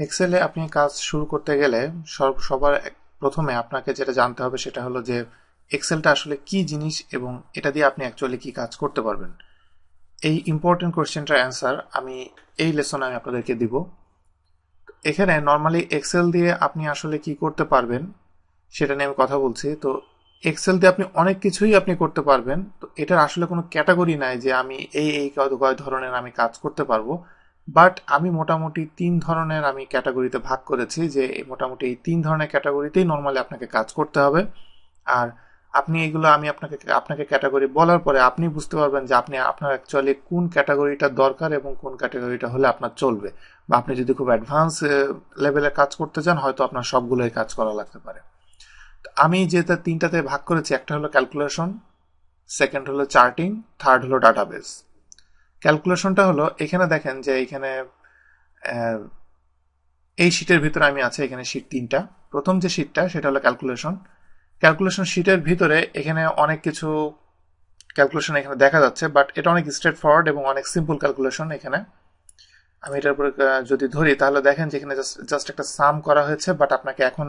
এক্সেলে আপনি কাজ শুরু করতে গেলে সবার প্রথমে আপনাকে যেটা জানতে হবে সেটা হলো যে এক্সেলটা আসলে কি জিনিস এবং এটা দিয়ে আপনি অ্যাকচুয়ালি কি কাজ করতে পারবেন। এই ইম্পর্টেন্ট কোয়েশ্চেনটার অ্যান্সার আমি এই লেসনে আমি আপনাদেরকে দিব। এখানে নর্মালি এক্সেল দিয়ে আপনি আসলে কি করতে পারবেন সেটা নিয়ে আমি কথা বলছি। তো এক্সেল দিয়ে আপনি অনেক কিছুই আপনি করতে পারবেন। তো এটার আসলে কোনো ক্যাটাগরি নাই যে আমি এই কয় ধরনের আমি কাজ করতে পারবো। বাট আমি মোটামুটি 3 ধরনের আমি ক্যাটাগরিতে ভাগ করেছি, যে মোটামুটি এই 3 ধরনের ক্যাটাগরিতেই নর্মালি আপনাকে কাজ করতে হবে। আর আপনি এগুলো আমি আপনাকে ক্যাটাগরি বলার পরে আপনি বুঝতে পারবেন যে আপনার অ্যাকচুয়ালি কোন ক্যাটাগরিটা দরকার এবং কোন ক্যাটাগরিটা হলে আপনার চলবে। বা আপনি যদি খুব অ্যাডভান্স লেভেলে কাজ করতে চান, হয়তো আপনার সবগুলোই কাজ করা লাগতে পারে। আমি যেটা 3টাতে ভাগ করেছি, একটা হলো ক্যালকুলেশন, সেকেন্ড হলো চার্টিং, থার্ড হলো ডাটাবেস। ক্যালকুলেশনটা হলো এখানে দেখেন যে এখানে এই শীটের ভিতরে আমি আছে, এখানে শীট 3টা। প্রথম যে শীটটা সেটা হলো ক্যালকুলেশন। ক্যালকুলেশন শীটের ভিতরে এখানে অনেক কিছু ক্যালকুলেশন এখানে দেখা যাচ্ছে, বাট এটা অনেক স্ট্রেট ফরওয়ার্ড এবং অনেক সিম্পল ক্যালকুলেশন। এখানে আমি এটার উপরে যদি ধরি তাহলে দেখেন যে এখানে জাস্ট একটা সাম করা হয়েছে, বাট আপনাকে এখন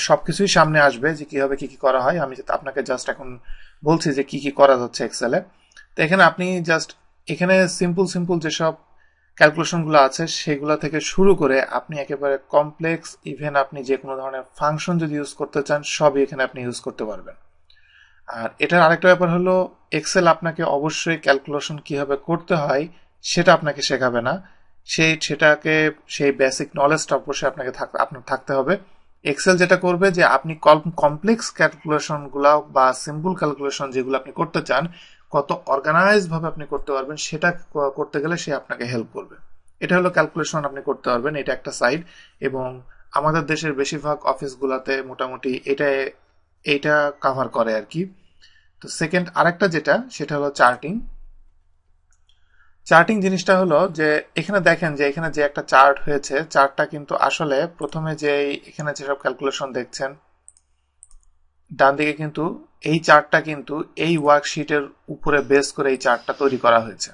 সবকিছুই সামনে আসবে যে কিভাবে কি কি করা হয়। আমি আপনাকে জাস্ট এখন বলছি যে কি কি করা যাচ্ছে এক্সেলে। তো এখানে আপনি জাস্ট এখানে সিম্পল সিম্পল যেসব ক্যালকুলেশনগুলো আছে সেগুলো থেকে শুরু করে আপনি একেবারে কমপ্লেক্স, ইভেন আপনি যে কোনো ধরনের ফাংশন যদি ইউজ করতে চান সবই এখানে আপনি ইউজ করতে পারবেন। আর এটার আরেকটা ব্যাপার হলো এক্সেল আপনাকে অবশ্যই ক্যালকুলেশন কিভাবে করতে হয় সেটা আপনাকে শেখাবে না। সেই বেসিক নলেজটা অবশ্যই আপনার থাকতে হবে। এক্সেল যেটা করবে যে আপনি কমপ্লেক্স ক্যালকুলেশন গুলা বা সিম্পল ক্যালকুলেশন যেগুলো আপনি করতে চান কত অর্গানাইজ ভাবে আপনি করতে পারবেন সেটা করতে গেলে সে আপনাকে হেল্প করবে। এটা হলো ক্যালকুলেশন আপনি করতে পারবেন, এটা একটা সাইড। এবং আমাদের দেশের বেশিরভাগ অফিসগুলোতে মোটামুটি এইটা কভার করে আর কি। তো সেকেন্ড আরেকটা যেটা সেটা হলো চার্টিং। চার্টিং জিনিসটা হলো যে এখানে দেখেন যে এখানে যে একটা চার্ট হয়েছে, চার্টটা কিন্তু আসলে প্রথমে যে এখানে যেসব ক্যালকুলেশন দেখছেন ডান দিকে, কিন্তু এই চার্টটা কিন্তু এই ওয়ার্কশিটের উপরে বেস করে এই চার্টটা তৈরি করা হয়েছে।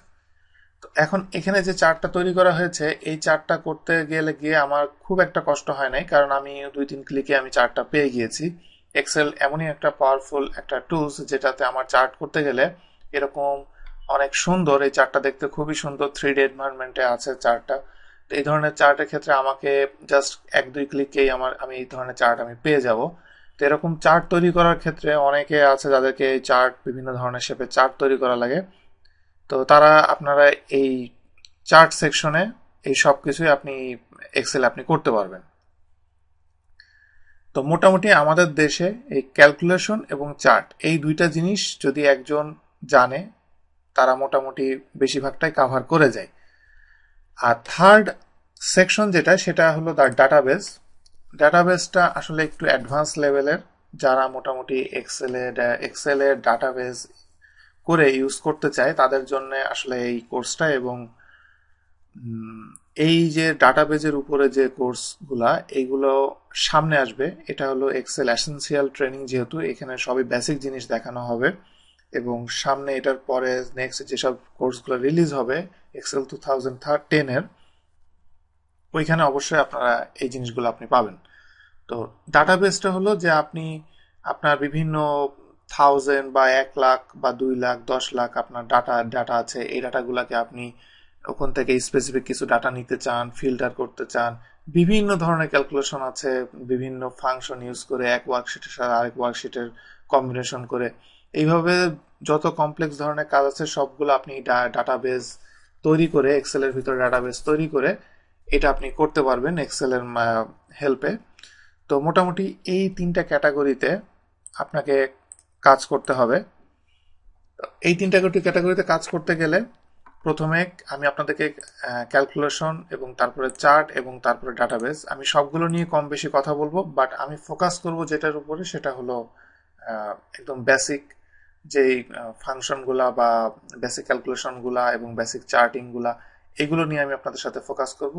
তো এখন এখানে যে চার্টটা তৈরি করা হয়েছে এই চার্টটা করতে গিয়ে আমার খুব একটা কষ্ট হয় নাই, কারণ আমি 2-3 ক্লিকে আমি চার্টটা পেয়ে গিয়েছি। এক্সেল এমনই একটা পাওয়ারফুল একটা টুলস যেটাতে আমার চার্ট করতে গেলে এরকম অনেক সুন্দর, এই চার্টটা দেখতে খুবই সুন্দর, 3D এনভায়রনমেন্টে আছে চার্টটা। তো এই ধরনের চার্টের ক্ষেত্রে আমাকে জাস্ট 1-2 ক্লিকেই আমি এই ধরনের চার্ট আমি পেয়ে যাব। তো এরকম চার্ট তৈরি করার ক্ষেত্রে অনেকে আছে যাদেরকে এই চার্ট বিভিন্ন ধরনের শেপে চার্ট তৈরি করা লাগে। তো আপনারা এই চার্ট সেকশনে এই সব কিছুই আপনি এক্সেল আপনি করতে পারবেন। তো মোটামুটি আমাদের দেশে এই ক্যালকুলেশন এবং চার্ট এই দুইটা জিনিস যদি একজন জানে তারা মোটামুটি বেশিরভাগটাই কাভার করে যায়। আর থার্ড সেকশন যেটা সেটা হলো তার ডাটাবেস। ডাটাবেসটা আসলে একটু অ্যাডভান্স লেভেলের, যারা মোটামুটি এক্সেলের ডাটাবেস করে ইউজ করতে চায় তাদের জন্য আসলে এই কোর্সটা। এবং এই যে ডাটাবেজের উপরে যে কোর্সগুলা এইগুলো সামনে আসবে, এটা হলো এক্সেল এসেনশিয়াল ট্রেনিং, যেহেতু এখানে সবই বেসিক জিনিস দেখানো হবে। এবং সামনে এটার পরে নেক্সট যেসব কোর্সগুলো রিলিজ হবে এক্সেল 2010-এর, ওইখানে অবশ্যই আপনারা এই জিনিসগুলো আপনি পাবেন। তো ডাটাবেসটা হলো যে আপনি আপনার বিভিন্ন 1000 বা 1 লাখ বা 2 লাখ 10 লাখ আপনার ডাটা আছে, এই ডাটাগুলোকে আপনি ওখান থেকে স্পেসিফিক কিছু ডাটা নিতে চান, ফিল্টার করতে চান। বিভিন্ন ধরনের ক্যালকুলেশন আছে, বিভিন্ন ফাংশন ইউজ করে এক ওয়ার্কশিটের সাথে আরেক ওয়ার্কশিটের কম্বিনেশন করে এইভাবে যত কমপ্লেক্স ধরনের কাজ আছে সবগুলো আপনি ডাটাবেস তৈরি করে, এক্সেলের ভিতরে ডাটাবেস তৈরি করে এটা আপনি করতে পারবেন এক্সেলের হেল্পে। তো মোটামুটি এই 3টা ক্যাটাগরিতে আপনাকে কাজ করতে হবে। এই 3টা ক্যাটাগরিতে কাজ করতে গেলে প্রথমে আমি আপনাদেরকে ক্যালকুলেশন এবং তারপরে চার্ট এবং তারপরে ডাটাবেস আমি সবগুলো নিয়ে কম বেশি কথা বলবো, বাট আমি ফোকাস করব যেটার উপরে সেটা হলো একদম বেসিক যেই ফাংশনগুলা বা বেসিক ক্যালকুলেশনগুলা এবং বেসিক চার্টিংগুলা, এগুলো নিয়ে আমি আপনাদের সাথে ফোকাস করব।